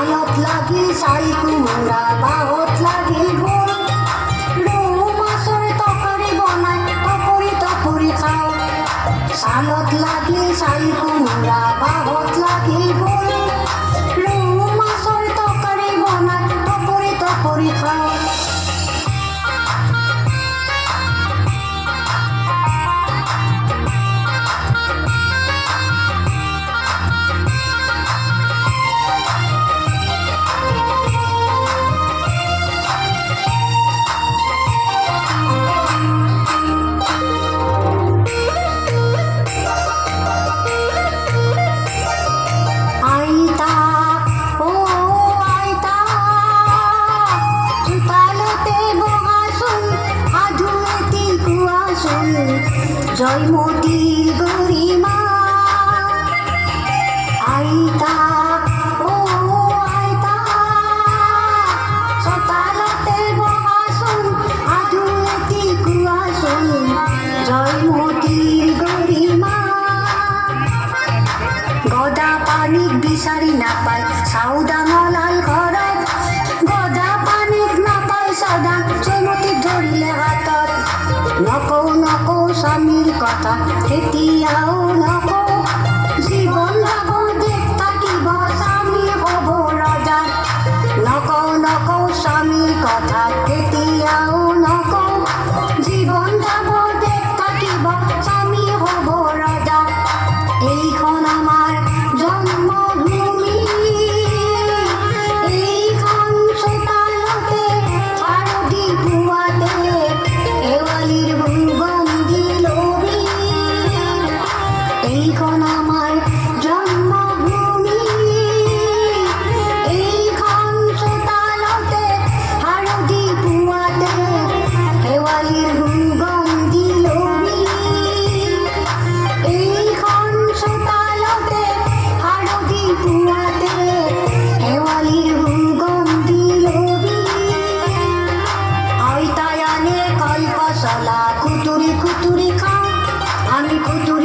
শালত লাগিল চাই কোমোৰা বাহত লাগিল ভোল ৰৌ মাছৰ তৰকাৰী বনাই টপৰি টপৰি খাওঁ শালত লাগিল চাই কোমোৰা বাহত লাগিল ভোল ৰৌ মাছৰ তৰকাৰী বনাই টপৰি টপৰি খাওঁ জয়মতীর গরিমা আইতা ও আইতা সকালতে বহাসুন আধুতি কুয়াসুন জয়মতীর গরিমা গদা পানিক বিচাৰি নাপায় চাউদা নলাল ঘৰত গদা পানিক নাপায় চাউদা জয়মতীক ধৰিলে হাতত নকৌ নকৌ স্বামীৰ কথা এতিয়াও নকৌ জীৱন যাব দেশ থাকিব স্বামী হ'ব ৰজা নকৌ নকৌ স্বামীৰ কথা এতিয়াও নকৌ জীৱন যাব দেশ থাকিব স্বামী হ'ব ৰজা এইখন আমাৰ জন্মভূমি এইখন চোতালতে আৰতি পুৱাতে শেৱালিৰ সুগন্ধি লবি এইখন আমাৰ জন্মভূমি এইখন চোতালতে আৰতি পুৱাতে শেৱালিৰ সুগন্ধি লবি এইখন চোতালতে আৰতি পুৱাতে শেৱালিৰ সুগন্ধি লবি আইতাই আনে কল পচলা খুতুৰি খুতুৰি খাওঁ আমি খুতুৰি